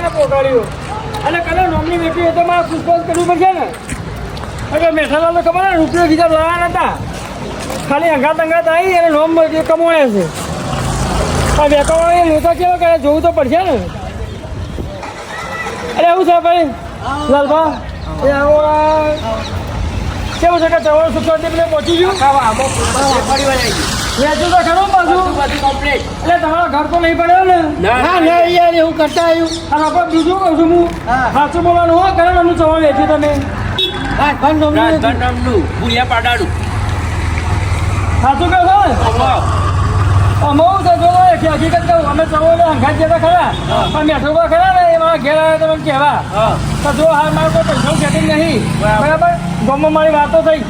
કને પોકાડ્યો અને કને નોમની બેઠી એ તો મારે પૂછપરછ કરવી પડશે ને. અરે મેઠાલાલ તો ખબર ને રૂપિયો કીધા લાયા નતા, ખાલી અંગાત આવી અને નોમ કમાણે છે. આ વેકાવાળા લોચા કેવા કરે જોવું તો પડશે ને. અરે એવું છે ભાઈ લાલભા એ આવો કેવું છે કે તમારું સુખ શાંતિ પહોંચી ગયું વેચું તો ખરું પાછું એટલે તમારા ઘર તો નહીં પડ્યો ને. ના યાર એવું કરતા આવ્યું. અને આપણે બીજું કહું છું હું સાચું બોલવાનું હોય કયા નામનું ચવાણ વેચ્યું તમે? સાચું કહો છો અમે હકીકત કહું અમે ચવાણ અંગાત જતા ખરા પણ મેઠોબા ખરા ને એ મારા ઘેર આવ્યા તમે કહેવા તો જો હાલ મારું કોઈ પૈસાનું સેટિંગ નહીં બરાબર. ગામમાં મારી વાતો થઈ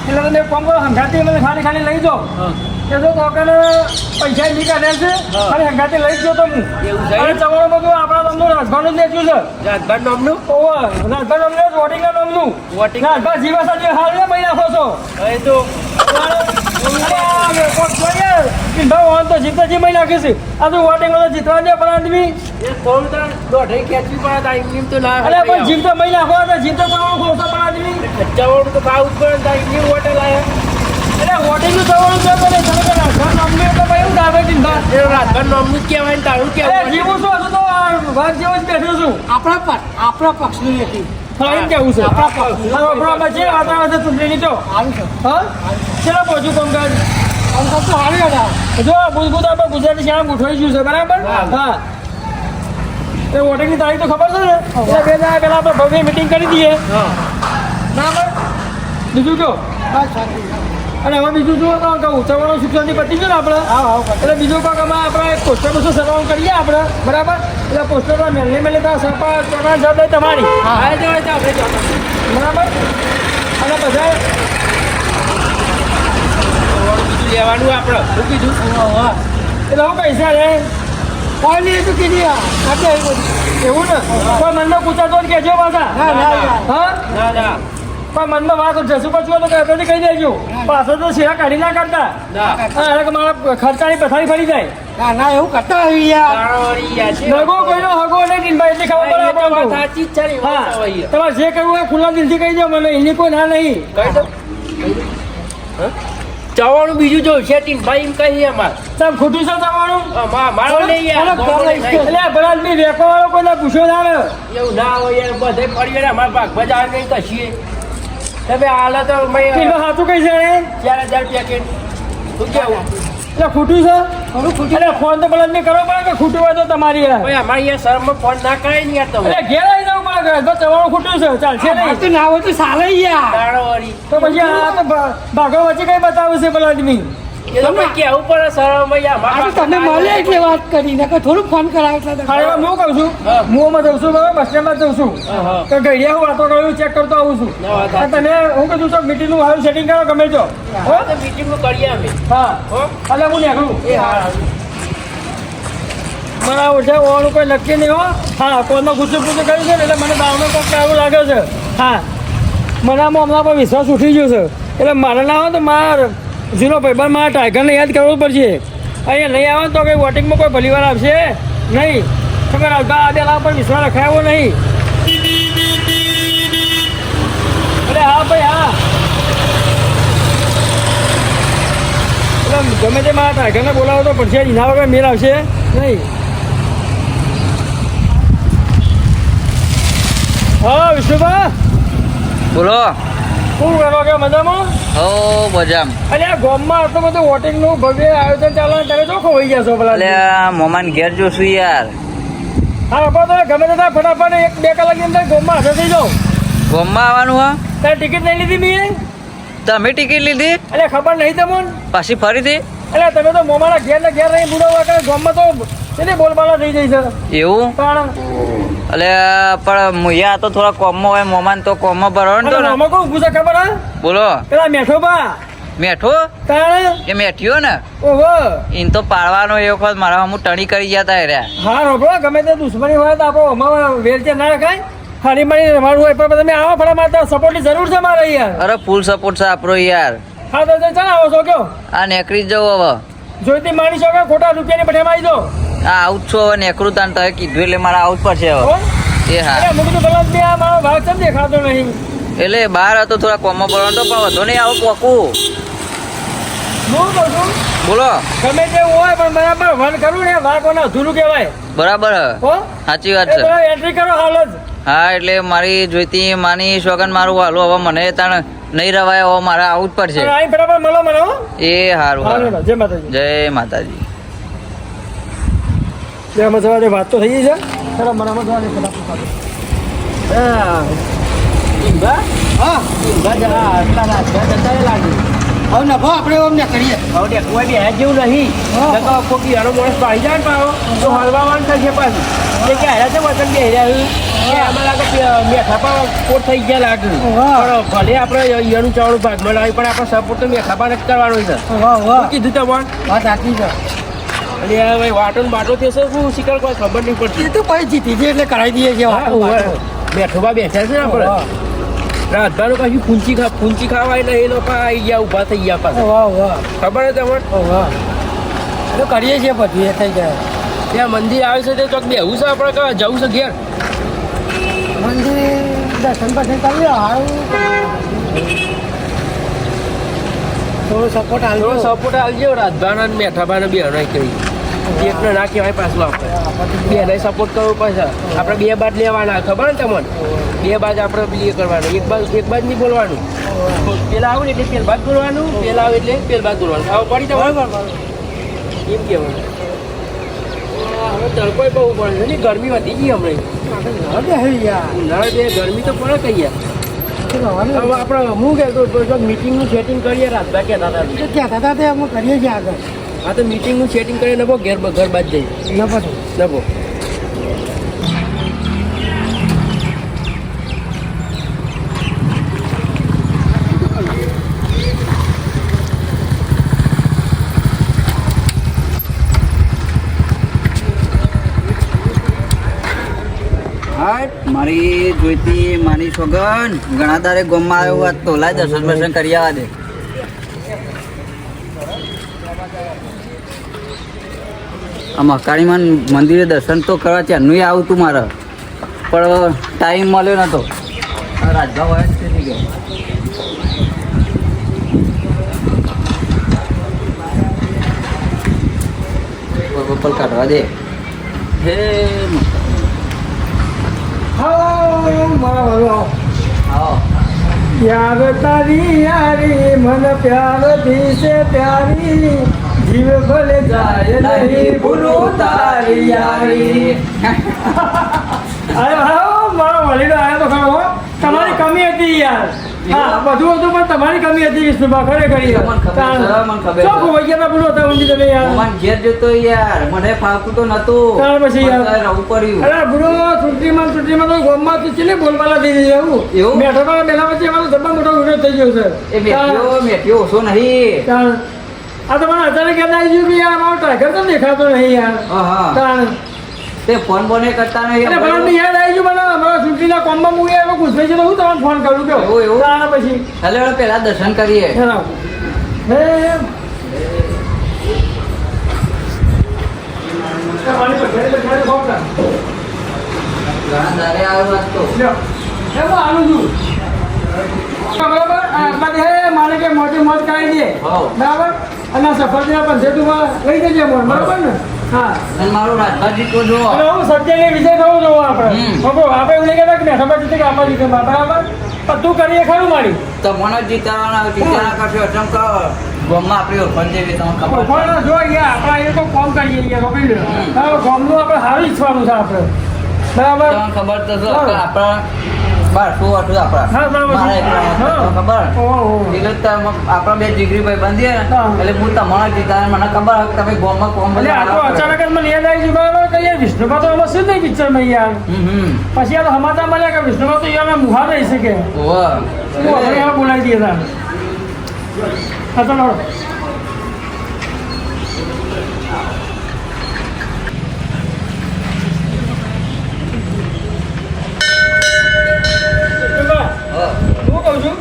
એટલે તમે એક કામ કરો હંગાતી મને ખાલી લઈ જાઓ કે જો કાકાને પૈસા નહીં કાઢે છે ખાલી હંગાતી લઈ જ જો તો હું અને ચવાણું બધું આપણા નામનું રાજભાનું જ વેચ્યું છે. રાજભા નામનું વોટિંગના નામનું રાજભા જીવા સાથે હાલ ને મહિના ખો છો તો જીતતા જી મહિના નાખી છે. આ તો વોટિંગ જીતવા દે પણ આદમી અરે પણ જીવતા મહિના ખો જીવતા ચવાણું ખોશો પણ આદમી ચવાણું તો ભાવ ઉપર હોટલ આવ્યા. એટલે વોટિંગનું ચવાણું છે પણ તમે રાજભાન નામનું એટલે ભાઈ એવું દાવે ચિંતા રાજભાન નામનું જ કહેવાય ને તારું કહેવાય. જીવું છું હજુ તો ભાગ જેવો જ બેઠો છું. આપણા પક્ષની નથી. હા એમ કેવું છે આપણા જે વાતાવરણ છે ચૂંટણી તો હા ચલો પહોંચ્યું કામકાજ તો સારું હતા. જો બુધબુધ આપણે ગુજરાતી શાળા ગોઠવાઈ ગયું છે બરાબર. હા એ વોટિંગની તારીખ તો ખબર છે ને એટલે 2 દાડા પહેલા આપણે ભવ્ય મિટિંગ કરી દઈએ બરાબર. બીજું કહો અને હવે બીજું જો કહું ચવાણું શિક્ષણથી પતી ગયું ને આપણે એટલે બીજું કહો કે આપણે એક પોસ્ટર બસો સર્વાણું કરીએ આપણે બરાબર. એટલે પોસ્ટર મેલે ત્યાં સરપંચ ચોના જવાબદારી તમારી બરાબર. અને બધા લેવાનું આપણે શું કીધું એટલે હું પૈસા રે કોઈ નહીં તું કીધી આપણે એવું ને કોઈ મનમાં પૂછાતો જ કહેજો પાછા હા ના પણ મનમાં વાત જશું પછું તો પહેલેથી કહી દેજો પાછળ તો શેરા કાઢી ના કરતા હા કે મારા ખર્ચાની પથારી ફરી જાય ના એવું કરતા આવી યાર. નગો કોઈનો હગો નહીં ભાઈ એટલે ખબર પડે આપણને. સાચી જ છે. હા તમારે જે કરવું હોય ખુલ્લા દિલથી કહી દો મને એની કોઈ ના નહીં. ચવાણું બીજું જો સેટિંગ ભાઈ એમ કહીએ અમારે તમે ખોટું છે તમારું મારો નહીં યાર. એટલે ભલા બી વેકો વાળો કોઈને પૂછ્યો ના આવે એવું ના હોય યાર બધે પડી અમારા ભાગ બજાર નહીં કશીએ તમે હાલ તો સાચું કઈ છે 4,000 પેકેટ શું કેવું એટલે ખોટું છે એટલે ફોન તો ભલા કરો પડે કે ખોટું હોય તો તમારી ભાઈ અમારે અહીંયા શહેરમાં ફોન ના કરાય ને યાર તમે એટલે ઘેર આવી જવું પડે તો ચવાણું ખોટું છે ચાલશે નહીં તો ના હોય તો સાલે યાર તો પછી આ તો ભાગો વચ્ચે કઈ બતાવું છે ભલા આદમી એ તો ભાઈ કેવું પડે શહેરમાં યાર તમે મળે એટલે વાત કરી ને થોડું ફોન કરાવે એટલે હા હું કહું છું હું જઉં છું બરાબર બસ સ્ટેન્ડમાં જઉં છું તો ગઈડિયા હું વાતો કરું ચેક કરતો આવું છું તમે હું કહું છું મીટિંગનું હાલ સેટિંગ કરો ગમે તો મીટિંગનું કરીએ અમે હા એટલે હું નીકળું એ હા મને ઓછા હોવાનું કોઈ નક્કી નહીં હો. હા કોઈમાં ગુસ્સો પૂછો કર્યું છે ને એટલે મને દાવનો કોક એવું લાગે છે. હા મને આમાં હમણાં પર વિશ્વાસ ઉઠી ગયો છે એટલે મારે ના હોય તો મારે જૂનો ભાઈબંધ મારા ટાઈગરને યાદ કરવું પડશે. અહીંયા નહીં આવે તો કંઈ વોટિંગમાં કોઈ ભલીવાર આવશે નહીં. ખબર આવતા આ બે લાખ પર વિશ્વાસ રખાયો નહીં. એટલે હા ભાઈ હા એટલે ગમે તે મારા ટાઈગરને બોલાવો તો પડશે એના વગર મેળ આવશે નહીં. હા વિષ્ણુભા બોલો શું કરો કે મજામાં? હો મજામ. અરે આ ગામમાં આટલું બધું વોટિંગનું ભવ્ય આયોજન ચાલે તમે તો ખોવાઈ ગયા છો પેલા. એટલે મોમાન ઘેર જોશું યાર. હા આપણે તો ગમે તે ફટાફટ 1-2 કલાકની અંદર ગામમાં હાજર થઈ જાઓ. ગામમાં આવવાનું હા? તારે ટિકિટ નહીં લીધી મેં? તમે ટિકિટ લીધી? એટલે ખબર નહીં તમને? પાછી ફરીથી? એટલે તમે તો મોમાના ઘેર ને ઘેર રહી બુડાવા કરે ગામમાં તો કેટલી બોલબાલા થઈ જાય છે. એવું? પણ એટલે પણ મુયા તો થોડા કોમમાં હોય મોમાન તો કોમમાં ભરવાનું તો ને. આમાં કોણ પૂછે ખબર હા? બોલો પેલા મેઠોબા મેઠો તારે એ મેઠ્યો ને ઓહો એને તો પાડવાનો એ વખત મારા હું ટણી કરી જતા રહ્યા. હા રોબડો ગમે તે દુશ્મની હોય તો આપણો અમારા વેરચે ના રખાય. હારી મારી રમાડવું હોય પણ તમે આવો ફળા મારતા સપોર્ટની જરૂર છે મારે યાર. અરે ફૂલ સપોર્ટ છે આપણો યાર. હા તો ચાલ આવો છો કયો આ નેકરી જ જવું હવે. જોઈતી માણી છો કે ખોટા રૂપિયાની પઠેમાં આવી જાઓ. આ આઉટ છો હવે નેકરું તાન તમે કીધું એટલે મારે આઉટ પર છે હો? હવે એ હા અરે મું કીધું ભલા બે આ મારો ભાગ કેમ દેખાતો નહીં? એટલે બહાર હતો થોડા કોમમાં પડવાનો તો પણ વધુ નહીં આવું કોકું હું કહું છું બોલો ગમે તેવું હોય પણ બરાબર વન કરવું ને વાઘોને અધૂરું કહેવાય. બરાબર હો? સાચી વાત એ છે બધા એન્ટ્રી કરો હાલ જ. હા એટલે મારી જોઈતી માની સોગન મારું હાલું હવે મને તાણ નહીં રવાય હવે મારા આઉટ પર છે અને અહીં બરાબર મળો મને હો. એ સારું હારું, સારું જય માતાજી. જય માતાજી જય માતાજી. વાત તો થઈ ગઈ છે. ચાલો મનામાં જવાની ફટાફટ પાડો. હા હવે નભો આપણે અમને કરીએ જેવું નહીં હા. કોકી હારો માણસ પાડી જાય ને પાછો તો હલવાવાનું થશે પાછું એ કે હારા છે વતન બે હેર્યા આમાં લાગે મેઠા પણ કોટ થઈ ગયા લાગે વાહ. પણ ભલે આપણે ઈયાનું ચાવડું ભાગમાં લાવી પણ આપણે સપોર્ટ તો મેઠા પણ જ કરવાનો છે. વાહ વાહ શું કીધું તમારે વાત સાચી છે અને આ ભાઈ વાટો ને બાટો થશે શું શિકાર કોઈ ખબર નહીં પડતી. એ તો પછી જીતી છે એટલે કરાવી દઈએ છીએ હા, વાતો. બેઠોબા બેઠા છે ને આપણે વાહ રાતભાનું પાછું ફૂંચી ખાવાય ને એ લોકો આવી ગયા ઊભા થઈ ગયા પાછા વાહ વાહ ખબર છે તમારે વાહ એ તો કરીએ છીએ બધું એ થઈ જાય ત્યાં મંદિર આવે છે તે ચોક બેવું છે આપણે કે જવું છે ઘેર મંદિર દર્શન પછી કરીએ હારું થોડો સપોર્ટ થોડો આલ્યો સપોર્ટ આલજો રાતભાના ને મેઠાભાને બે હણાઈ કરી એકને ના કહેવાય પાછું આપણે બે સપોર્ટ કરવો પાછા આપણે બે બાદ લેવાના ખબર ને તમને બે બાદ આપણે પેલી એ કરવાનું એક બાદ નહીં બોલવાનું પેલા આવું ને એટલે પેલ બાદ બોલવાનું પેલા આવે એટલે પેલ બાદ બોલવાનું આવું પડી તમારે એમ કહેવાનું હવે તડકો બહુ પડે છે ને ગરમી વધી ગઈ હમણાં ઉનાળે ગરમી તો પડે કહીએ હવે આપણે હું કહેતો મીટિંગનું સેટિંગ કરીએ રાતભા કહેતા હતા કહેતા હતા તે અમે કરીએ છીએ આગળ હા તો મીટિંગનું સેટિંગ કરીને નભો ઘર બાદ જઈએ ન પછી નભો મારી જોઈતી માની સોગન ઘણા તારે ગોમમાં આવ્યો હોત તો લાય દર્શન બર્શન કરી આવવા દે આ મકાળીમાં મંદિરે દર્શન તો કરવા ત્યાંનું આવું તું મારે પણ ટાઈમ મળ્યો નતો રાજભા હોય જ થઈ ગયો પપ્પલ કાઢવા દે હે મારા વાલો આવો યાર તારી યારી મન પ્યાર દિશે પ્યારી જીવ ભલે જાય નહીં ભૂલું તારી યારી અરે હા મારો વલીડો આવ્યો તો ખરો હો. તમારી કમી હતી યાર હા બધું હતું પણ તમારી કમી હતી વિષ્ણુભા ખરેખર મને ખબર છે, મને ખબર છે. શું ખોવાઈ ગયા તા બોલો હતા ઊંધી તમે યાર મન ઘેર જતો યાર મને ફાવતું તો નતું ત્યાર પછી યાર. મને રહેવું પડ્યું અરે બુડો છૂટીમાં તો ગોમમાં તું ચીલી બોલવાલા થઈ ગઈ એવું એવું? મેઠોમાં બેલા વચ્ચે અમારો જબ્બા મોટો વિરોધ થઈ ગયો છે એ મેઠ્યો ઓછો નહીં તાણ. આ તો મને અચાનક યાદ આવી ગયું કે યાર મારો ટાઈગર તો દેખાતો નહીં યાર હા તાણ. તે ફોન બોને કરતા નહીં એટલે મને યાદ આવી ગયું મને અમારા છૂટીના કોમમાં હું યાર ગુસ્સાઈ છે તો હું તમને ફોન કરું કે એવું, એવું? તાણ પછી ચાલો હવે પેલા દર્શન કરીએ હેલો. હે મારી પર ઘરે બેઠા ખોટા ઘણા દારે આવ્યો આજ તો લ્યો એ હું આવું છું બરાબર આટલા હે મારે કે મોટી મોજ કરાવી દે હોવ. બરાબર અને સફરજના પંચેતુમાં લઈ જજે મોન બરાબર ને હા અને મારું રાજભાજી તો જો અને હું સત્યને વિજય થવું જોવું આપણે હમ. બાપુ આપણે એવું નહીં કહેતા કે ખબર જીતે કે આપણા જીતે બરાબર પણ તું કરીએ ખરું મારી તો મને જીતાના કરશે અચંક ગોમમાં આપણી ઓળખાણ જેવી તમને ખબર છે. પણ જો અહીંયા આપણા અહીંયા તો કોમ કરીએ અહીંયા રોકી લે બરાબર ગામનું આપણે સારું ઈચ્છવાનું છે આપણે બરાબર તમને ખબર તો છે હા. કે આપણા 1200 હતું આપણા હા, બરાબર. મારા એકલાના હતા, હા. તમને ખબર ઓહો. એટલે જ તો આપણા બે જીગરી ભાઈ બંધી ને હા. એટલે હું તમારા જીતા મને ખબર હતી કે તમે ગોમમાં કોમ એટલે આ તો અચાનક જ મને યાદ આવી ગયું બરાબર કે યાર વિષ્ણુમાં તો એમાં શું નહીં પિક્ચરમાં યાર પછી આ તો સમાચાર મળ્યા કે વિષ્ણુમાં તો યાર મુહાર રહી શકે ઓહો. હું આપણે એમાં બોલાવી દઈએ તા હા ચાલો હા, હું કહું છું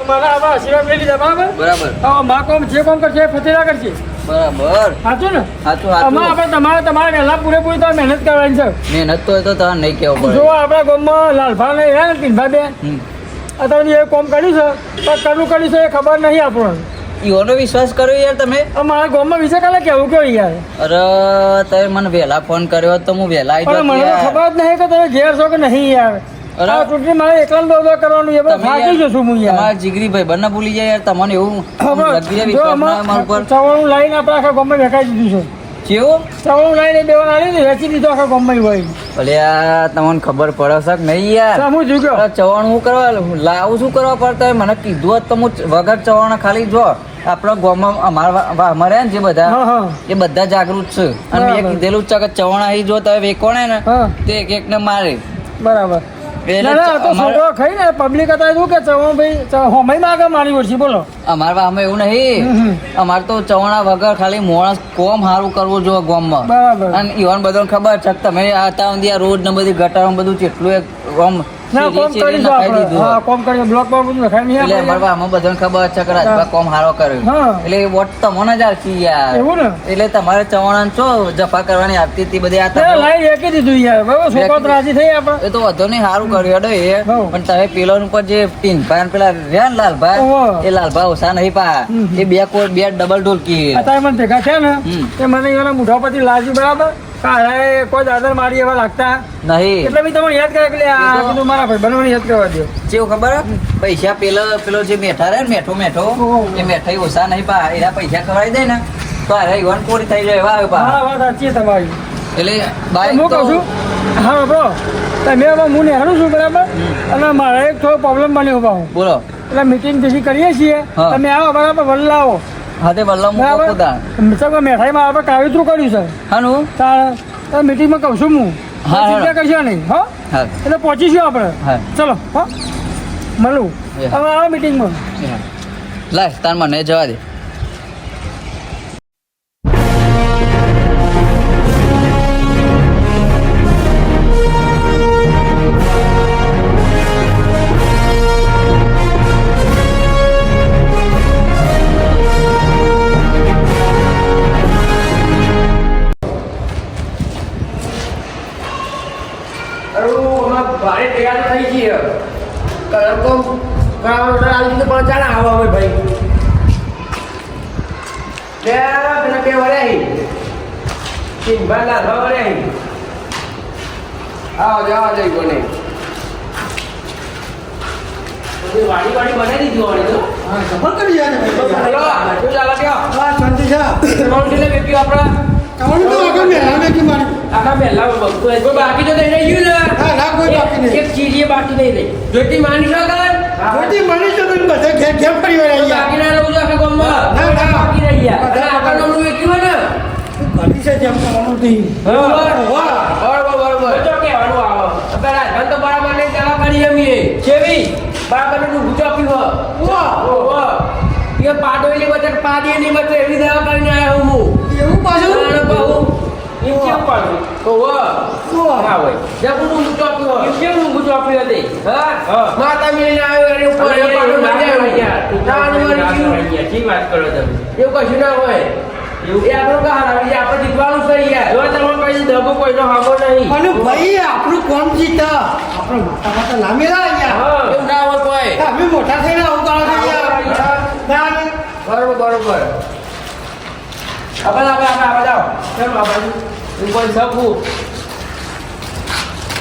મારા આવા આશીર્વાદ લઈ લીધા બરાબર બરાબર હવે મા કોમ જે કોમ કરશે એ ફતેરા કરશે બરાબર સાચું ને સાચું આમાં સાચું આપણે તમારે વહેલા પૂરેપૂરી તો મહેનત કરવાની છે. મહેનત તો એ તો તારે નહીં કહેવું જો પડે આપણા ગામમાં લાલભા ને રહ્યા ને ટીનભાઈ બેન હમ. અત્યારે એ કોમ કર્યું છે પણ કરવું કર્યું છે એ ખબર નહીં આપણને. ઈઓનો વિશ્વાસ કર્યો યાર તમે અમારા ગામમાં વિશે કાલે કેવું કેવું યાર અરે તમે મને વહેલા ફોન કર્યો હોત તો હું વહેલા આવી પણ જાત મને તો યાર. ખબર જ નહીં કે તમે ઘેર છો કે નહીં યાર. અરે. આ ચૂંટણી મારે એકલા દોડો કરવાનું એ બધું તમે થાકી યાર જશું હું યાર. તમારા જીગરી ભાઈ બંને ભૂલી જાય યાર તમને એવું લગી જાય જો વિશ્વાસ ના હોય મારા ઉપર ચવાણું લાવીને આપણે આખા ગામમાં વેચાઈ દીધું છે. કેવું ચવાણું લાવીને બેવાના આવીને વેચી દીધું આખા ગામમાં હોય. ભલે આ તમને ખબર પડે છે કે નહીં યાર સામું જોયું અરે ચવાણું હું કરવા લાવું શું કરવા પડતા હોય મને કીધું હોત તો હું વગર ચવાણા ખાલી જો આપણા ગામમાં અમારે ને જે બધા હા હા એ બધા જાગૃત છે અને મેં બરાબર. કીધેલું જ છે કે ચવાણા અહીં જો તમે વેકોણે ને હા તે એક એકને મારે બરાબર. એટલે ના ના તો અમારે- છોકરો ખાઈ ને પબ્લિક હતા એવું કે ચવાણું ભાઈ હોમય માગે મારી વર્ષી બોલો. અમારે આમાં એવું નહીં હમ. અમારે તો ચવાણા વગર ખાલી માણસ કોમ સારું કરવું જોઈએ ગામમાં બરાબર. અને ઈવન બધાને ખબર છે કે તમે આતા સુધી આ રોડ ને બધી ગટારો બધું કેટલું એક આમ ના ચીરી કોમ ચીરી કરીશું નખાઈ આપણે. દીધું. હા કોમ કરીશું બ્લોક પર બધું નખાય નહીં એટલે આપણે. અમારે આમાં બધાને ખબર છે કે રાજભા કોમ સારો કર્યો હા. એટલે એ વોટ તમને જ આપી યાર એવું ને એટલે તમારે ચવાણા છો જફા કરવાની આપતી હતી બધી આ તે તમે લાઈ વેચી દીધું યાર બરાબર છોકરો તો રાજી થઈ આપણે. એ તો વધુ નહીં સારું કર્યું હેડો એ હઉ. પણ તમે પેલો ઉપર જે ટીનભાઈ ને પેલા રહ્યા ને લાલભાઈ ઓહો. એ લાલભાઈ ઓછા નહીં પા હમ. એ બે કોઈ બે ડબલ ઢોલકી અત્યારે મને ભેગા થયા ને હમ. તે મને એના મુઠા પરથી લાગ્યું બરાબર કાળાએ કોઈ દાદર મારી એવા લાગતા નહીં એટલે મેં તમને યાદ કર્યા કે લે આ એ તો- કીધું મારા ભાઈ બનવાની યાદ કરવા દો. કેવું ખબર હે? પૈસા પેલો જે મેઠા રહે ને મેઠો ઓહો. એ મેઠાઈ ઓછા નહીં પા એના પૈસા ખવડાવી દે ને તો અરે ઈવન પૂરી થઈ જાય એવા આવે પા હા વાત સાચી છે તમારી. એટલે હું બાઈક કહું તો છું હા બરો તમે એમાં હું નેહાડું છું બરાબર અને મારે એક થોડો પ્રોબ્લેમ બન્યો ઉભા બોલો એટલે મીટિંગ જેથી કરીએ છીએ હા. તમે આવો બરાબર વલ્લા આવો હાથે વલ્લમ મૂકો બરાબર પોતા મેઠાઈમાં આપણે કાવતરું કર્યું છે હાનું તાર મીટિંગમાં કહું છું હું હા, ચિંતા કરશો નહીં હો હા એટલે પહોંચીશું આપણે હા ચલો હો મળું એ. હવે આવો મીટિંગમાં. લાય તાર મને જવા દે ભારે તૈયાર થઈ ગઈ કલર કોમ કરાવવાનો ઓર્ડર આવી દીધો પણ ચાલે આવો હવે ભાઈ બે પેલા બે વળે તીન ભાઈ લાલવા વળે આવો જવા જઈ કોને વાડી વાડી બનાવી દીધી વાડી તો ખબર કરી જાય ને ચલો શું ચાલે કયો હા શાંતિ છે તમારું કેટલે વ્યક્તિ આપણા તમારું તો આગળ મેળા મેં મારી આખા પહેલા બધું કોઈ બાકી તો નહીં રહી ગયું ને હા, ના, કોઈ બાકી નહીં. એક ચીજ એ બાકી નહીં રહી જોઈતી માની શકો મોટી મળી છે તો બધા ઘેર ઘેર ફરી વળ્યા બાકી ના રહું છું આખા ગામમાં ના, ના. બાકી રહી ગયા બધા અને આખા ગામનું વ્યક્તિ હોય ને ઘણી છે જેમ કરવાનું નહીં બરોબર તો કહેવાનું આવો અત્યારે રાજભાન તો બરાબર નહીં ચાલા કરી એમ એ કેવી બરાબર નું ગુચો પીવો એ પાડોલી વચ્ચે પાડી ની વચ્ચે એવી દવા કરીને આવ્યો હું એવું પાછું તાણે બહુ એમ કેમ પાડું ના હોય જબું ગુચો પીવો એમ કેમ ગુચો પીવો દે હા માતા મેળીને આવ્યો એની ઉપર એ પાડું ના જાય તાણ મારી જી વાત કરો તમે એવું કશું ના હોય એ આપણું કહાર આવી આપણે જીતવાનું છે યાર જો તમે કઈ દબો કોઈનો હામો નહીં અને ભાઈ આપણું કોમ જીતા આપણે મોટા મોટા લામેલા અહીંયા એવું ના હોય કોઈ અમે મોટા થઈને આવું કરો છો યાર. ના ને બરોબર આપણે જાઓ ચાલો આપણે ઉપર સબુ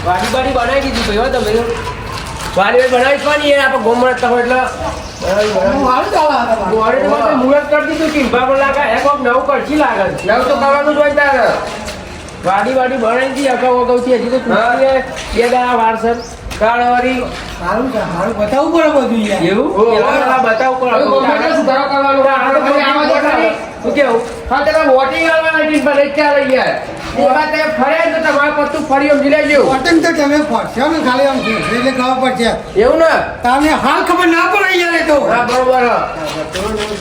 વાડી બાડી બનાવી દીધી ભાઈ હો તમે વાડી બનાવી પાણી આપણે ગોમત તમે એટલે હું હાલ ચાલે આ તમારે. વાડી તો આપણે મુહૂર્ત કરી દીધું કે બાબા લાગે એક વખત નવું કરશી લાગે નવું તો કરવાનું જ હોય તારે વાડી બનાવી દીધી અગાઉથી હજી તો ચૂંટણી બે દાડા વારસર કાળવારી સારું છે મારું બતાવવું પડે બધું યાર એવું પેલા બતાવ કરો સુધારો કરવાનો શું કેવું હા તેના વોટિંગ આવવાના છે ભલે ચાલે યાર એવા તે ફરે તો તમારે પત્તું ફરી સમજી લેજો વતન તો તમે ફરશો ને ખાલી આમ એટલે ખબર પડશે એવું ને તમને હાલ ખબર ના પડે યાર એ તો હા બરોબર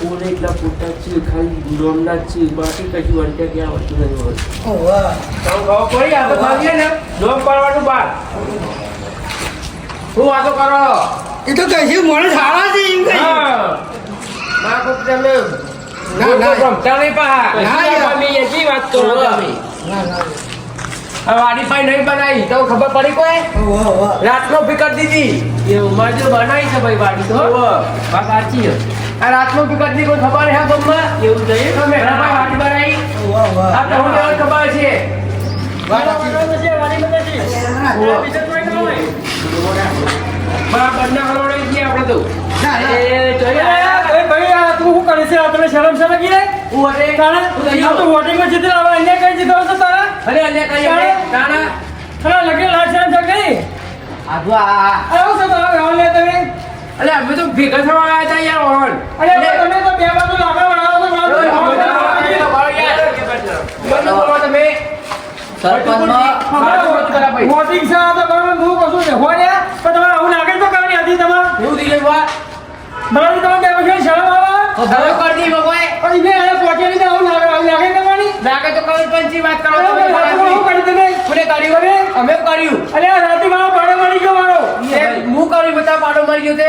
બોલે એટલા પૂરતા છે ખાલી ગુડોમના છે બાકી કશું વંટ્યા ક્યાં વસ્તુ નહીં હોય ઓવા તો ખબર પડી આપણે ભાગીએ ને જોબ પાડવાનું બાર શું વાતો કરો એ તો કહીએ મને સારા છે એમ કહી હા ના કોઈ તમે ના, ના. ગમતા નહીં પાહા. ના, યાર. તમે એજી વાત કરો તમે. ના, ના. આ વાડી પાઈ નહીં બનાવી તો ખબર પડી કોઈ રાતનો ફિકર દીધી એવું મારે જો બનાવી છે ભાઈ વાડી તો વાત સાચી છે આ રાતનો ફિકર દી કોઈ ખબર હે ગમમાં એવું જોઈએ તમે વાડી બનાવી આ તો મને ખબર છે બંને હરોડે છીએ આપણે તો ના, ના. તું શું કરે છે તને શરમ છે લાગી રે હું અરે તારા તો વોટિંગમાં જીતી લાવવા અન્ય કઈ જીતો હશે તારા અરે અલ્યા કઈ આપણે નાના તારા લગે લાજ શરમ છે કઈ આજુ આ આવું છે તારા ગામ લે તમે અલે અમે તો ભેગા થવા આવ્યા હતા યાર ઓહણ અરે તમે તો બે બાજુ લાકડા બનાવો તો તમે સરપંચમાં વોટિંગ છે આ તો બરાબર હું કશું છે હોય પણ તમારે આવું લાગે તો કાંઈ હતી તમારે એવું થઈ ગયું વા બરાબર તમે બે પછી શરમ આવે હવે કરી દી મગવાય પછી બે અહીંયા પહોંચેલી ને આવું લાગે તમારી લાગે તો કરોડપંચી વાત કરો શું કરી તમે કોને કર્યું અરે અમે કર્યું અરે આ રાતે મારો પાડો મળી ગયો મારો હું કર્યું બતા પાડો મરી ગયો તે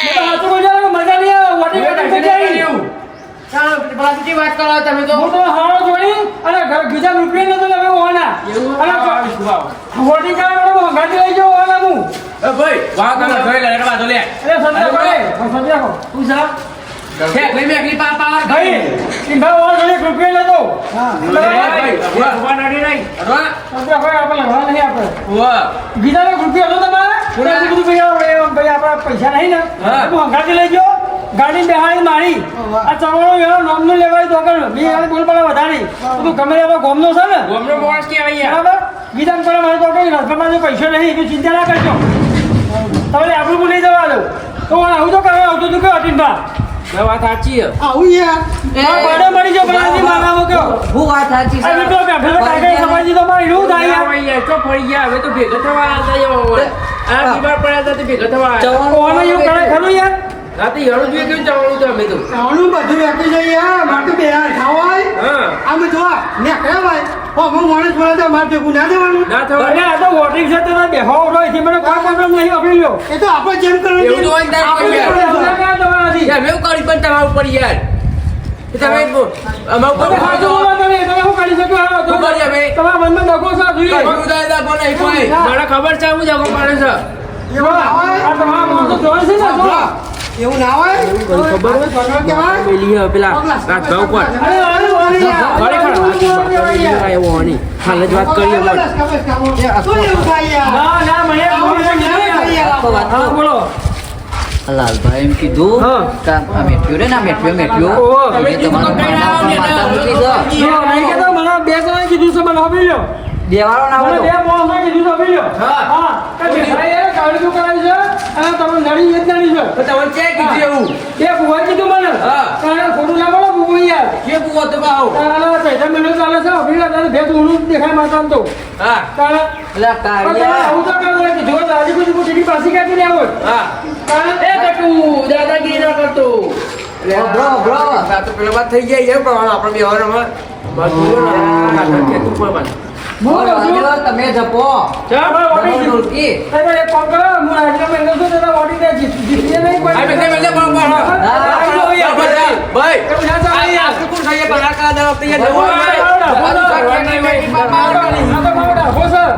મેં તો હાથું બોલ્યા મજા નહીં આવે વોટિંગ કરી કર્યું પ્લાસ્ટિક વાત કરો તમે તો હું તો હારો જોડી અને બીજા રૂપિયા નતો તમે હોવાના અને વોટિંગ કરવા માટે ગાડી લઈ જાઓ હોવાના હું એ ભાઈ વાહ તમે જોઈ લે રડવા તો લે અરે સંજય ભાઈ સંજય કો તું જા છે ભાઈ મે એકલી પાવર ભાઈ ઇન્ભા ઓર ઘણી રૂપિયા નતો ભાઈ ઉભા નડી નહીં અરવા સંજય ભાઈ આપણે લગવા નહીં આપણે વાહ બીજા રૂપિયા હતો તમારે પુરાથી બધું ભાઈ આપણા પૈસા નહીં ને હું ગાડી લઈ ગયો ગાડી બેહાડી મારી આ ચવાણો એનો નામનું લેવાય તો આગળ મેં યાર બોલ પડે વધારી તું ગમે એવો ગોમનો છે ને ગોમનો મોસ કે આયા બરાબર ગીતા પડે મારે તો કઈ રસમાં જો પૈસા નહીં એટલું ચિંતા ના કરજો તમારે આપણું લઈ જવા દઉં તો આવું તો કરવા આવતું તું કયો અટીનભા વાત સાચી છે આવું યાર પાડો મળી ગયો પણ મારાવો કયો હું વાત સાચી આ મિત્રો બેઠેલો કાકા સમાજી તો મારી એવું થાય યાર યાર તો ફરી ગયા હવે તો ભેગા થવા આવ્યા આ બીમાર પડ્યા હતા તે ભેગા થવા આવ્યા કોને એવું કરે ખરું યાર રાતે યારું જોઈએ કેમ જવાનું તો અમે તો આવવાનું બધું વેકી જઈએ મારે બે ખાવાય હા આમ જો ને કહેવાય હું માણસ બોલે તો મારે ભેગું ના દેવાનું ના થવા અરે આ તો વોટિંગ છે તો બેહો ઉઠો છે મને કોઈ પ્રોબ્લેમ નહીં આપી લ્યો એ તો આપણે જેમ કરવું એવું તો હોય ને તાર કોઈ યાર. યાર મેં કરી પણ તમારા ઉપર યાર એ તમે અમારા ઉપર તમે સાચું બોલો તમે શું કરી શકો શું કરીએ અમે? તમારા મનમાં દગો છે જોઈએ કશું દાદા પણ નહીં કોઈ મને ખબર છે હું જગો પાડે છે એવું ના હોય આ તમારા માણસો જોડે છે ને જો. એવું ના હોય ખબર હોય? કહેવાય પેલી પેલા રાજભાવ ઉપર અરે અરે અરે યાર. ખરેખર એવો હોની હાલ જ વાત કરીએ શું એવું થાય યાર ના ના મને હા બોલો લાલભાઈ એમ કીધું હા. કે આ મેઠ્યો રે ને આ મેઠ્યો ઓહો. એટલે તમારા માતા મૂકી દો જો નહીં કહેતો મને બે જણા કીધું છે મને આપી લ્યો દેવાળો ના મને હોય બે માણસો કીધું છે આપી લ્યો હા. હા કે ભાઈ એ કાળજું કરાય છે અને તમે નડી જ નડી છે તો તમને ચેક કીધું એવું એ ભુવાએ કીધું મને હા. કારણ ખોટું ના બોલો ભુવા યાર કે પૂવો તો ભાવ કારણ પૈસા મેળવ ચાલે છે અભી તારે ભેદ ઊંડું દેખાય માતા તો હા કારણ એટલે પણ તમે કાળિયા આવું તો કરો કે જો દાદી કોઈ ટીવી પાછી કાઢી લેવો હા કારણ એ કટુ દાદાગીરી ના કરતો બ્રો, બ્રો. આ તો પેલા વાત થઈ ગયા એમ પ્રમાણે આપણે બે હવારમાં બસ બોલો ને આ કે તું પર બસ હું કહું છું વાંધો તમે જપો ચા ભાઈ તમે વોટિંગ ઢોલકી. તમે એક કામ કરો હું રાજ્ય મેં છું તો વોટિંગ દે જીતીએ નહીં કોઈ આ બે બે બે પર પર ભાઈ એવું ના ચાલે યાર. આ સુકૂન ખાઈએ બહાર કા દાવ તૈયાર આ જવું તો માવડા, હો સર.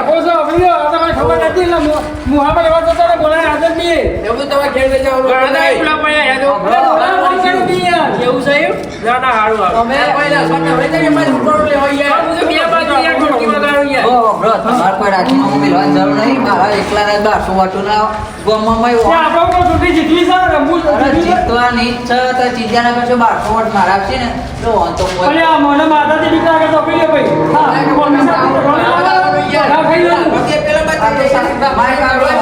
હો સર, ભઈઓ, આ તો મને ખબર નથી એટલે હું હા પર એવા જતો ને બોલાય હાજર નહીં. તમે બ્રો તમારે કોઈ રાજીનામું મેળવવાની જરૂર નહીં મારા એકલાને 1200 વાટોના ગામમાં ત્યાં આપણો કોઈ ચૂંટણી જીતવી છે, રમવું અરે જીતવી છે. જીતવાની ઈચ્છા હોય તો ચિંતા ના કરશો 1200 વોટ મારા આપશે ને તો વાંધો કોઈ અરે આ મને માતાજી બીક લાગે તો આપી લે ભાઈ. હા, કોણ છે? હા, ખાઈ લો. આ તો સાચું મારે કાઢવા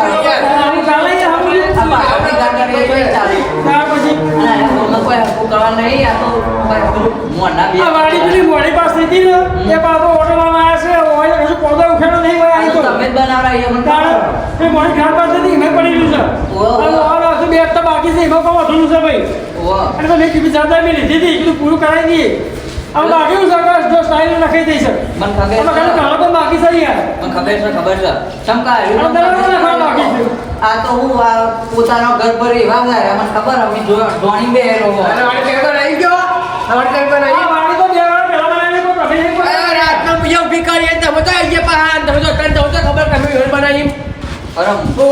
આની ચાલે છે, હા, આ બાપની ગાડી કોઈ ચાલે ત્યાર પછી અને આ ગામમાં કોઈ હરખું કરવા નહીં આ તો કોઈ પેલું મોંઢા બે આ વાડી પેલી મોડી પાસે હતી ને એ પાછો ઓટો મારવા આવ્યા છે હોય કશું પોદો ઉખેડો નહીં હોય આવી તો તમે જ બનાવડા એ મને તાણ એ મોડી ખાડ પાસે હતી એમાં પડી ગયું છે ઓહો. અને આ હજુ બે હપ્તા બાકી છે એમાં કહો અધૂરું છે ભાઈ ઓહો. અને તો મેં કીધું જવાબદાર મેં લીધી હતી કીધું પૂરું કરાવી દઈએ આમ બાકી સરકાર જો સ્ટાઇલ લખાઈ દઈ છે મને ખબર આમાં ખાલી છે કાળો તો બાકી છે યાર મને ખબર છે ચમકા અને દરવાજો લખવા બાકી છે આ તો હું પોતાનો ઘર પર એવા ગયા મને ખબર અમે ધોણી બેહેલો તમારે પેપર આવી ગયો તમારે પેપર આ આવી વાળી તો દેવાના પેલા બનાવીને કોઈ પ્રભે નહીં કોઈ. અરે રાતનો બીજા ઊભી કરીએ તમે તો આવી ગયા પહાડ તમે તો તને તો ખબર તમે વિહળ બનાવી અરે તો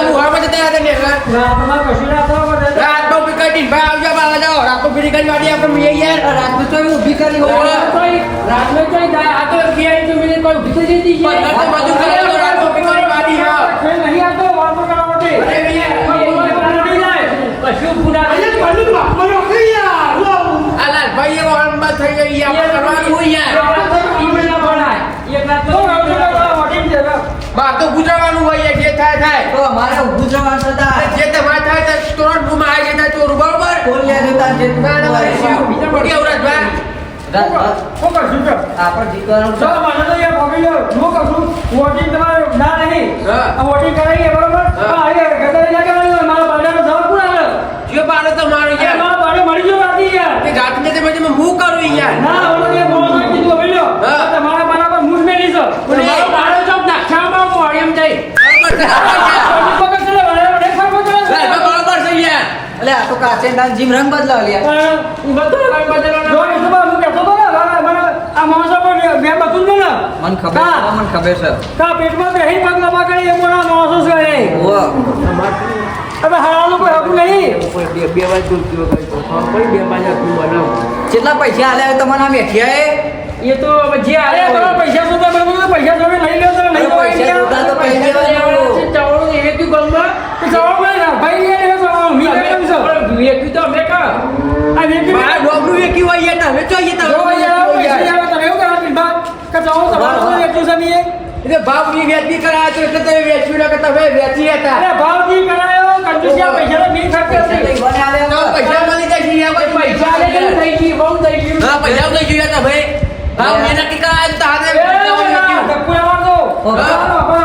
મુહામાં જતા હતા ને ના, તમારે કશું ના થવા પડે. રાતનો ઊભી કરી દીધી ભાઈ આવજો બાવા જાઓ રાતનો ફીરી કરી વાડી આપણે મીએ યાર રાતનું તો ઊભી કરી રાતનો ચોઈ થાય. આ તો ક્યાંય તો મેં કોઈ ઊભી થઈ જતી છે. બધું બધું કરે તો રાતનો ઊભી કરી વાડી હા છે નહીં આવતો વાતો કરવા માટે. અરે ભૈયા, કોઈ બોલવાનું નહીં જાય. કશું પૂરા નહીં. આ લાલભાઈ એવો હળંબા થઈ ગઈ આપણે કરવાનું હોય યાર ઈમેલ ના બનાય. એક રાત તો આવજો કરવા વોટિંગ છે હવે. બા તો ગુજરવાનું હોય યાર, જે થાય થાય તો અમારે ઊભું જવાનું હતા જે તમારે થાય તો તુરંત ગુમા આવી જાય ચોર બરોબર બોલ લે જતા જે ના ના બીજા પડી અવરાજભાઈ શું કરશું તો? આપણે જીતવાનું છે. ચાલો મને તો યાર ભાભી લો. હું કહું છું, વોટિંગ તમારે ના નહીં. હા. આ વોટિંગ કરાવીએ બરોબર? હા. હા, એ ગદારી ના કરવાની હોય. મારા બારડાનો જવાબ કોણ આવે? જે પાડે તો મારો અરે, યાર મારા બારડે મળી ગયો રાતી યાર. તે જાતને તે પછી હું કરું યાર ના, ઓલો એ મોણસોએ કીધું, ભાભી લો. હા. તમારા બરાબર મૂળ મેલી છે. કોને? મારો બારડો ચોક નાખ્યામાં હું એમ જઈ. બરોબર છે પકડ ચલે, બરાબર, એક ફરકો ચલે. બરોબર છે યાર એટલે આ તો કાચેદાન જીમ રંગ બદલાવ લ્યા ઈ બધું જો એ તો બા, હું કહેતો હતો ને, મને આ માણસો પણ બે બધું જ ને. મને ખબર હા. છે મને ખબર છે કા પેટમાં બેહીને પગ લંબા કરી એ મોણા માણસો છે એ. ઓહ હવે હારાનું કોઈ હકું નહીં. બે વાર તુલસીઓ કરી તો બે બાજુ તું બનાવ કેટલા પૈસા આલ્યા તમને આ મેઠિયા એ તો જે અરે તમારા પૈસા શોધા બરાબર તો પૈસા જોડે લઈ લો તો લઈ લો પૈસા શોધા તો કઈ દેવાના? ચાવડું એ તું ગમમાં તો જવાબ નહીં ના ભાઈ એ નહીં જવાબ મી કેમ છો વેક્યું તો અમે કા આ વેકી મારા ડોબરું વેક્યું હોય યાર તમે જોઈએ તમે જો યાર પૈસા યાર તમે એવું કરા પીઠા કે જાઓ તમારું શું વેચ્યું છે મી એટલે ભાવ ની વેચી કરાયા તો એટલે તમે વેચ્યું ના કે તમે વેચી હતા અરે ભાવ જી કરાયો કંજુસિયા પૈસા તો મી ખર્ચ પૈસા કરશે કઈ બને આલ્યા તો પૈસા મળી જાય છે યાર પછી પૈસા લે કે થઈ ગઈ બહુ થઈ ગયું હા પૈસા તો જોઈએ તમે ભાવ ની નક્કી કરાયા તો હાથે ધક્કુ આવતો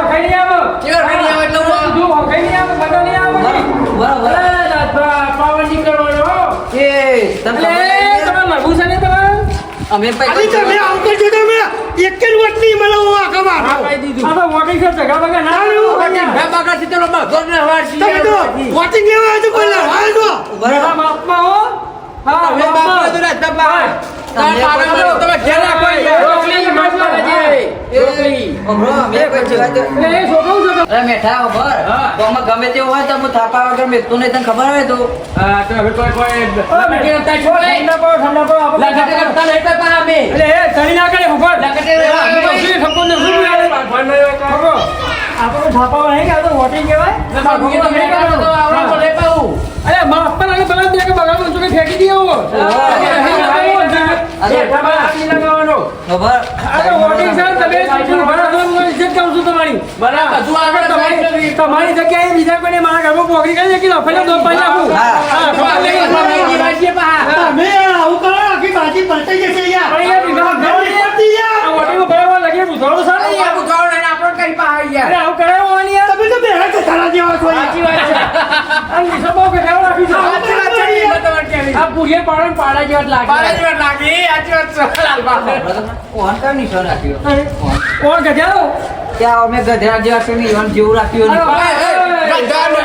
ખાઈ નહીં આવો કેવા ખાઈ આવે એટલે હું જો ખાઈ નહીં આવો બધા નહીં આવો બરાબર અરે દાદા પાવન ની કરો એ તમે એટલે તમારે લાગુ છે ને તમારે અમે પૈસા એક જ વોટ નહીં મળે હું આખા મારો કહી દીધું આ તો વોટિંગ છે જગા બગા ના લેવું બે બાકા થી ચલો માં ઘર ને હવાર તમે તો વોટિંગ લેવા આવ્યો તો કોઈ લડાય તો બરાબર માપમાં હો હા હવે બાપા તો રાત બાપા તમે ઘેર રાખો રોકલી મારવા છે રોકલી બ્રો અમે પૈસા વાત એટલે એ છોકરું છે અરે મેઠા ઉપર હા. તો અમે ગમે તે હોય તો હું થાપા વગર મેકતું નહીં તને ખબર હોય તો આ તો હવે કોઈ લગટે કરતા છો ઠંડા પર આપણે લગટે કરતા નહીં તો પા અમે એટલે એ ચડી ના કરે ઉપર લગટે ઠપકો ને શું આવે ઠપકો આપણો ઠાપાવા નહીં કે આ તો વોટિંગ કહેવાય અરે માફ પર આને બરાબર દે કે બગાડો તો કે ફેંકી દઈએ હું લગાવવાનો ખબર આ તો વોટિંગ છે તમે બરાબર ઇજ્જત કરું છું તમારી તમારી જગ્યાએ બીજા કોઈને મારા ઘરમાં પોગરી કરી કે લફેલો દો પાઈ નાખું હા. હા ખબર નહીં. તમે આવું કરો આખી બાજી પલટાઈ જશે યાર પણ યાર બીજા ઘર પડતી યાર. આ વોટિંગમાં બરાબર લગી બુધાડો સારું યાર અરે આવું કરાયો હોવાની યાર તમે તો બેહા કથારા જેવા છો યાર. સાચી વાત છે આ વિષય બહુ ઘટાડો રાખી છે આ પૂરીએ પાડે પાડા જેવા જ લાગે કોણ કામ નિશાન રાખ્યો કોણ ગધેડો ત્યાં અમે ગધેડા જેવા છે ને ઈવન જેવું રાખ્યું અરે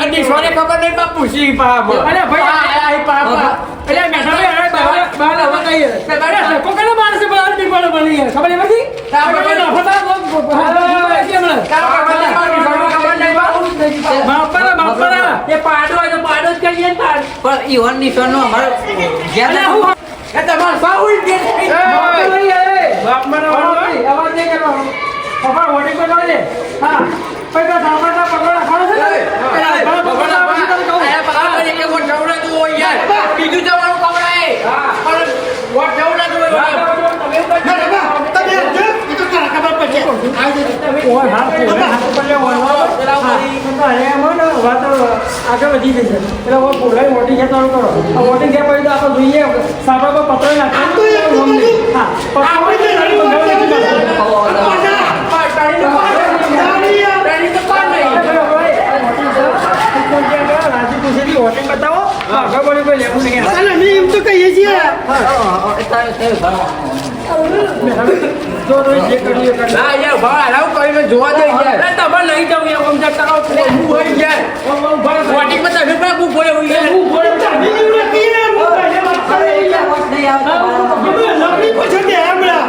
નહીં. ખબર નહીં બાપુ સી પાપ અરે ભાઈ એટલે મેઠા બહાર આવવા કહીએ કોકને માણસે બહાર નીકળો બની ખબર એમ નથી બાપરા એ પાડો હોય તો પાડો જ કહીએ ને તાર પણ ઈવન નિશાન નો અમારો ઘેર અરે ના- હું તમારે બાપુ અવાજ નહીં કરવાનો પપ્પા વોટિંગ કરવા દે હા પૈસા ધાબા પકડ રાખવાનો છે ને બીજું જવાનું કવડાય પણ વોટ જવું ના ના, ના, તમે આવજો. એ તો તારા ખબર પડશે. આવજો. આગળ વધી જશે એટલે પોલાની વોટિંગ ખેંચવાનું કરો આ વોટિંગ ખેંચ પછી તો આપણે જોઈએ સાબા પર પત્ર આ તો એટલું બધું. આપણે તો રડી વોટ લેવા જઈએ. દાડી યાર. વોટિંગ બતાવો આગળ કોઈ લેવું નહીં અને અમે એમ તો કહીએ છીએ તારે ભણવાનું. જો તો જે કર્યું એ કર્યું. ના યાર ભાઈ આરામ કરીને જોવા દે યાર અરે તમારે નહીં જવું યાર, આમ જતા રહો. હું હોય યાર આમ ઉભા રહો. વોટિંગમાં તમે પણ હું હોય હોય યાર હું બોલે ચાલી નીકળે કે યાર, હું પહેલે વાત કરે યાર. તમે લકડી પછી દે હમણાં.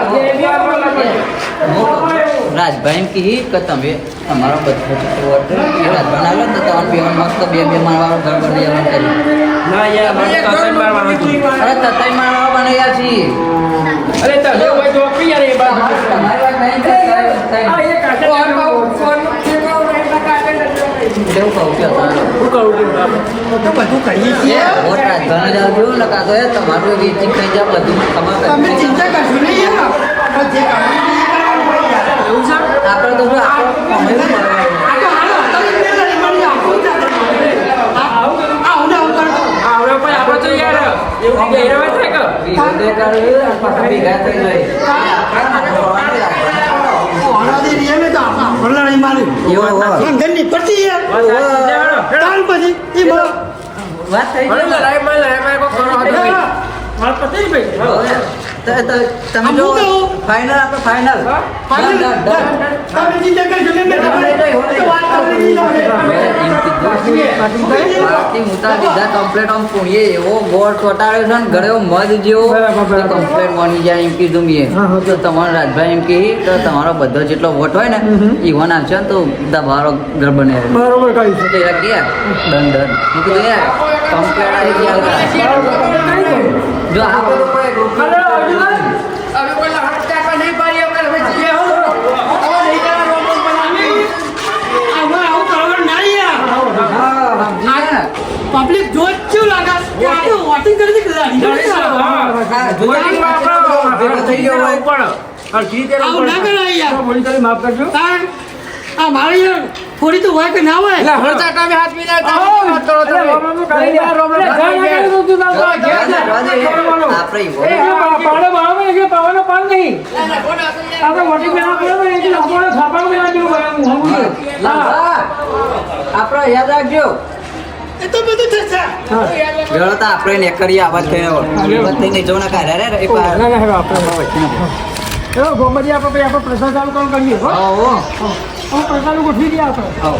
રાજભાઈ એમ કહી કે તમે તમારો બધો વોટ રાજભાઈ આલો તો તમારે બે મસ્ત બે મારવાળો ઘર બની જવાનું કર્યું. ના યાર, મારે કાકા મારવાનું હતું. અરે તતાઈ મારવાળો બનાવ્યા છીએ. અરે તમે હોય તો આપી યાર એ બાજુ. તમારી વાત નહીં કે આ એ કાકા કેવું કહું કે શું કરું છું બાપ? તો બધું કરીએ છીએ વોટ રાજભાઈને જ આવજો ને કાં તો એ તમારું વેચી ખાઈ જાય બધું તમારે તમે ચિંતા કરશો નહીં યાર પણ જે કરવું છે એ કરવાનું હોય યાર. એવું છે? આપણે તો શું આપણે કમાઈ મળવાનું. આ તો હાલો તમે બે લડી મળી આવો ચાલે. આવું ને આવું કરો. આવડે પણ આપણે તો યાર એવું ગેરવાય થાય કે વિરોધે કર્યું, પાછા ભેગા થઈ જાય. હળવા દે રીએ ને તો આપણે લડાઈ મારી એવો હોય. સમજણ નહીં પડતી યાર તાર પછી એ વાત થઈ અરે ગઈ. લડાઈમાં કોઈ કરો નહીં. મારે પતી જ ભાઈ. તમે જો ફાઇનલ આપણે ફાઇનલ તમે ચિંતા કરશો નહીં મેં તમારે તો વાત કરવાની એવો ગોળ ચોટાડ્યો છે ને ઘરે મધ જેવો કમ્પ્લેટ બની જાય એમ કીધું મેં તો તમારો રાજભાઈ એમ કહી તો તમારો બધો જેટલો વોટ હોય ને ઈવન આવશે ને તો તમારો ઘર બને બરોબર કહ્યું છે. તો યાર ગયા ડન ડન હું કીધું યાર કમ્પ્લેટ આવી ગયા જો આપણે તો કોઈ group માં અરે અર્જુન, હવે કોઈ લહણ ચાપા નહીં પાડી હવે હવે જીએ હો હવે નહીં જરા રોમન બનાવી આવું કરવાનું ના યાર હા સમજી ગયા ને? પબ્લિક જોત શું લાગે કે આ તો વોટિંગ કરી દીધી વોટિંગમાં આપણો ભેગો થઈ ગયો હોય. પણ હરખી રીતે આવું ના કરાય યાર. મોનિટરી માફ કરજો. આ મારે યાર થોડી તો હોય કે ના હોય લહણ ચાટામે હાથ મિલાવ વાત કરો તમે આપણે પાવાનો પાન નહીં. આપણે વોટિંગ મેળા કર્યો ને એટલે લોકોને છાપામાં મેળા જેવું બનાવ્યું. આપણે યાદ રાખજો એ તો બધું થશે ગયો તો આપણે ને કરીએ આવાજ થઈને થઈને જો ના કાઢ્યા રે એક વાર ના, ના, હવે આપણે એવો ગોમતી આપણે પ્રસાદ ચાલુ કરીએ હો. આવો પ્રસાદ ગોઠવી દઈએ આપણે. આવો